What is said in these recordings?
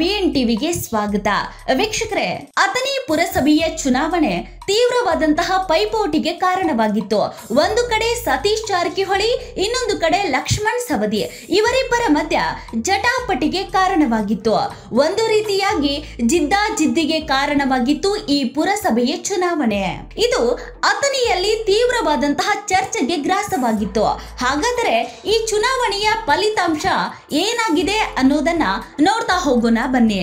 BN ಟಿವಿಗೆ ಸ್ವಾಗತ. ವೀಕ್ಷಕರೇ, ಅಥಣಿ ಪುರಸಭೆಯ ಚುನಾವಣೆ ತೀವ್ರವಾದಂತಹ ಪೈಪೋಟಿಗೆ ಕಾರಣವಾಗಿತ್ತು. ಒಂದು ಕಡೆ ಸತೀಶ್ ಜಾರಕಿಹೊಳಿ, ಇನ್ನೊಂದು ಕಡೆ ಲಕ್ಷ್ಮಣ್ ಸವದಿ ಇವರಿಬ್ಬರ ಮಧ್ಯ ಜಟಾಪಟಿಗೆ ಕಾರಣವಾಗಿತ್ತು. ಒಂದು ರೀತಿಯಾಗಿ ಜಿದ್ದಾಜಿದ್ದಿಗೆ ಕಾರಣವಾಗಿತ್ತು ಈ ಪುರಸಭೆಯ ಚುನಾವಣೆ. ಇದು ಅಥಣಿಯಲ್ಲಿ ತೀವ್ರವಾದಂತಹ ಚರ್ಚೆಗೆ ಗ್ರಾಸವಾಗಿತ್ತು. ಹಾಗಾದರೆ ಈ ಚುನಾವಣೆಯ ಫಲಿತಾಂಶ ಏನಾಗಿದೆ ಅನ್ನೋದನ್ನ ನೋಡ್ತಾ ಹೋಗೋಣ ಬನ್ನಿ.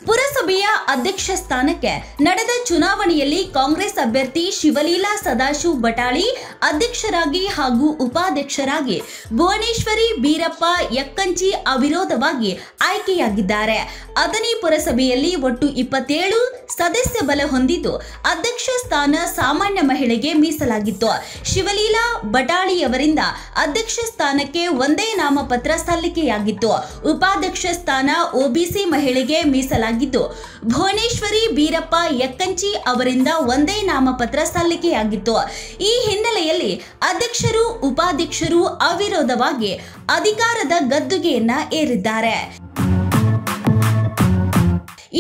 ಪುರಸಭೆಯ ಅಧ್ಯಕ್ಷ ಸ್ಥಾನಕ್ಕೆ ನಡೆದ ಚುನಾವಣೆಯಲ್ಲಿ ಕಾಂಗ್ರೆಸ್ ಅಭ್ಯರ್ಥಿ ಶಿವಲೀಲಾ ಸದಾಶಿವ ಬಟಾಳಿ ಅಧ್ಯಕ್ಷರಾಗಿ ಹಾಗೂ ಉಪಾಧ್ಯಕ್ಷರಾಗಿ ಭುವನೇಶ್ವರಿ ಬೀರಪ್ಪ ಯಕ್ಕಂಚಿ ಅವಿರೋಧವಾಗಿ ಆಯ್ಕೆಯಾಗಿದ್ದಾರೆ. ಅಥಣಿ ಪುರಸಭೆಯಲ್ಲಿ ಒಟ್ಟು 27 ಸದಸ್ಯ ಬಲ ಹೊಂದಿದ್ದು ಅಧ್ಯಕ್ಷ ಸ್ಥಾನ ಸಾಮಾನ್ಯ ಮಹಿಳೆಗೆ ಮೀಸಲಾಗಿತ್ತು. ಶಿವಲೀಲಾ ಬಟಾಳಿಯವರಿಂದ ಅಧ್ಯಕ್ಷ ಸ್ಥಾನಕ್ಕೆ ಒಂದೇ ನಾಮಪತ್ರ ಸಲ್ಲಿಕೆಯಾಗಿತ್ತು. ಉಪಾಧ್ಯಕ್ಷ ಸ್ಥಾನ ಒಬಿಸಿ ಮಹಿಳೆಗೆ ಮೀಸಲಾಗಿತ್ತು. ಭುವನೇಶ್ವರಿ ಬೀರಪ್ಪ ಯಕ್ಕಂಚಿ ಅವರಿಂದ ಒಂದೇ ನಾಮಪತ್ರ ಸಲ್ಲಿಕೆಯಾಗಿತ್ತು. ಈ ಹಿನ್ನೆಲೆಯಲ್ಲಿ ಅಧ್ಯಕ್ಷರು ಉಪಾಧ್ಯಕ್ಷರು ಅವಿರೋಧವಾಗಿ ಅಧಿಕಾರದ ಗದ್ದುಗೆಯನ್ನ ಏರಿದ್ದಾರೆ.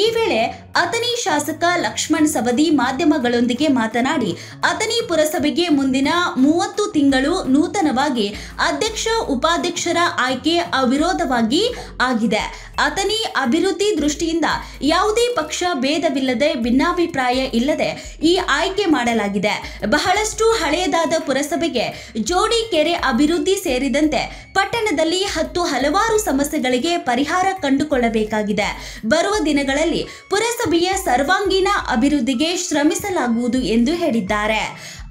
ಈ ವೇಳೆ ಅಥಣಿ ಶಾಸಕ ಲಕ್ಷ್ಮಣ್ ಸವದಿ ಮಾಧ್ಯಮಗಳೊಂದಿಗೆ ಮಾತನಾಡಿ, ಅಥಣಿ ಪುರಸಭೆಗೆ ಮುಂದಿನ 30 ತಿಂಗಳು ನೂತನವಾಗಿ ಅಧ್ಯಕ್ಷ ಉಪಾಧ್ಯಕ್ಷರ ಆಯ್ಕೆ ಅವಿರೋಧವಾಗಿ ಆಗಿದೆ. ಅಥಣಿ ಅಭಿವೃದ್ಧಿ ದೃಷ್ಟಿಯಿಂದ ಯಾವುದೇ ಪಕ್ಷ ಭೇದವಿಲ್ಲದೆ ಭಿನ್ನಾಭಿಪ್ರಾಯ ಇಲ್ಲದೆ ಈ ಆಯ್ಕೆ ಮಾಡಲಾಗಿದೆ. ಬಹಳಷ್ಟು ಹಳೆಯದಾದ ಪುರಸಭೆಗೆ ಜೋಡಿ ಕೆರೆ ಅಭಿವೃದ್ಧಿ ಸೇರಿದಂತೆ ಪಟ್ಟಣದಲ್ಲಿ ಹಲವಾರು ಸಮಸ್ಯೆಗಳಿಗೆ ಪರಿಹಾರ ಕಂಡುಕೊಳ್ಳಬೇಕಾಗಿದೆ. ಬರುವ ದಿನಗಳಲ್ಲಿ ಪುರಸಭೆಯ ಸರ್ವಾಂಗೀಣ ಅಭಿವೃದ್ಧಿಗೆ ಶ್ರಮಿಸಲಾಗುವುದು ಎಂದು ಹೇಳಿದ್ದಾರೆ.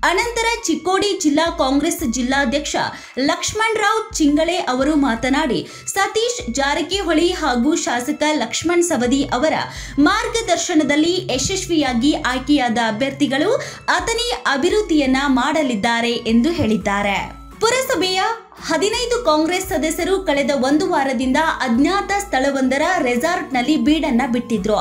ಅನಂತರ ಚಿಕ್ಕೋಡಿ ಜಿಲ್ಲಾ ಕಾಂಗ್ರೆಸ್ ಜಿಲ್ಲಾಧ್ಯಕ್ಷ ಲಕ್ಷ್ಮಣ್ ರಾವ್ ಚಿಂಗಳೆ ಅವರು ಮಾತನಾಡಿ, ಸತೀಶ್ ಜಾರಕಿಹೊಳಿ ಹಾಗೂ ಶಾಸಕ ಲಕ್ಷ್ಮಣ್ ಸವದಿ ಅವರ ಮಾರ್ಗದರ್ಶನದಲ್ಲಿ ಯಶಸ್ವಿಯಾಗಿ ಆಯ್ಕೆಯಾದ ಅಭ್ಯರ್ಥಿಗಳು ಅಥಣಿ ಅಭಿವೃದ್ಧಿಯನ್ನ ಮಾಡಲಿದ್ದಾರೆ ಎಂದು ಹೇಳಿದ್ದಾರೆ. ಪುರಸಭೆಯ 15 ಕಾಂಗ್ರೆಸ್ ಸದಸ್ಯರು ಕಳೆದ 1 ವಾರದಿಂದ ಅಜ್ಞಾತ ಸ್ಥಳವೊಂದರ ರೆಸಾರ್ಟ್ನಲ್ಲಿ ಬೀಡನ್ನ ಬಿಟ್ಟಿದ್ರು.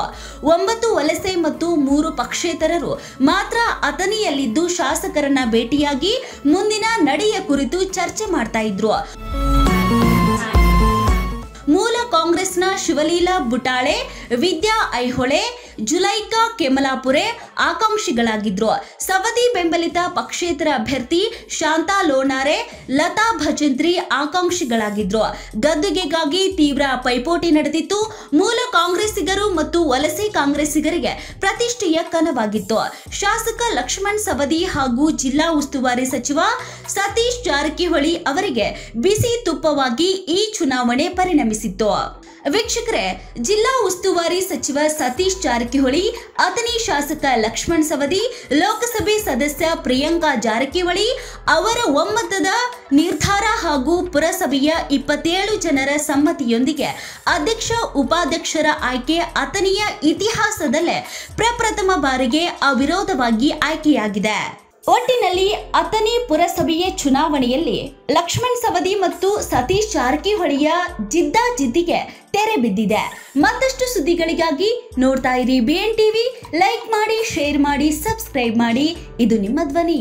9 ವಲಸೆ ಮತ್ತು 3 ಪಕ್ಷೇತರರು ಮಾತ್ರ ಅಥಣಿಯಲ್ಲಿದ್ದು ಶಾಸಕರನ್ನ ಭೇಟಿಯಾಗಿ ಮುಂದಿನ ನಡೆಯ ಕುರಿತು ಚರ್ಚೆ ಮಾಡ್ತಾ ಇದ್ರು. ಮೂಲ ಕಾಂಗ್ರೆಸ್ನ ಶಿವಲೀಲಾ ಬುಟಾಳೆ, ವಿದ್ಯಾ ಐಹೊಳೆ, ಜುಲೈಕಾ ಕೆಮಲಾಪುರೆ ಆಕಾಂಕ್ಷಿಗಳಾಗಿದ್ರು. ಸವದಿ ಬೆಂಬಲಿತ ಪಕ್ಷೇತರ ಅಭ್ಯರ್ಥಿ ಶಾಂತಾ ಲೋನಾರೆ, ಲತಾ ಭಜಂತ್ರಿ ಆಕಾಂಕ್ಷಿಗಳಾಗಿದ್ರು. ಗದ್ದುಗೆಗಾಗಿ ತೀವ್ರ ಪೈಪೋಟಿ ನಡೆದಿತ್ತು. ಮೂಲ ಕಾಂಗ್ರೆಸ್ಸಿಗರು ಮತ್ತು ವಲಸೆ ಕಾಂಗ್ರೆಸ್ಸಿಗರಿಗೆ ಪ್ರತಿಷ್ಠೆಯ ಕನವಾಗಿತ್ತು. ಶಾಸಕ ಲಕ್ಷ್ಮಣ್ ಸವದಿ ಹಾಗೂ ಜಿಲ್ಲಾ ಉಸ್ತುವಾರಿ ಸಚಿವ ಸತೀಶ್ ಜಾರಕಿಹೊಳಿ ಅವರಿಗೆ ಬಿಸಿ ತುಪ್ಪವಾಗಿ ಈ ಚುನಾವಣೆ ಪರಿಣಮಿಸಿತ್ತು. ವೀಕ್ಷಕರೇ, ಜಿಲ್ಲಾ ಉಸ್ತುವಾರಿ ಸಚಿವ ಸತೀಶ್ ಜಾರಕಿಹೊಳಿ, ಅಥಣಿ ಶಾಸಕ ಲಕ್ಷ್ಮಣ್ ಸವದಿ, ಲೋಕಸಭೆ ಸದಸ್ಯ ಪ್ರಿಯಾಂಕಾ ಜಾರಕಿಹೊಳಿ ಅವರ ಒಮ್ಮತದ ನಿರ್ಧಾರ ಹಾಗೂ ಪುರಸಭೆಯ 27 ಜನರ ಸಮ್ಮತಿಯೊಂದಿಗೆ ಅಧ್ಯಕ್ಷ ಉಪಾಧ್ಯಕ್ಷರ ಆಯ್ಕೆ ಅಥಣಿಯ ಇತಿಹಾಸದಲ್ಲೇ ಪ್ರಪ್ರಥಮ ಬಾರಿಗೆ ಅವಿರೋಧವಾಗಿ ಆಯ್ಕೆಯಾಗಿದೆ. ಒಟ್ಟಿನಲ್ಲಿ ಅಥಣಿ ಪುರಸಭೆಯ ಚುನಾವಣೆಯಲ್ಲಿ ಲಕ್ಷ್ಮಣ್ ಸವದಿ ಮತ್ತು ಸತೀಶ್ ಜಾರಕಿಹೊಳಿಯ ಜಿದ್ದಾಜಿದ್ದಿಗೆ ತೆರೆ ಬಿದ್ದಿದೆ. ಮತ್ತಷ್ಟು ಸುದ್ದಿಗಳಿಗಾಗಿ ನೋಡ್ತಾ ಇರಿ BN ಟಿವಿ. ಲೈಕ್ ಮಾಡಿ, ಶೇರ್ ಮಾಡಿ, ಸಬ್ಸ್ಕ್ರೈಬ್ ಮಾಡಿ. ಇದು ನಿಮ್ಮ ಧ್ವನಿ.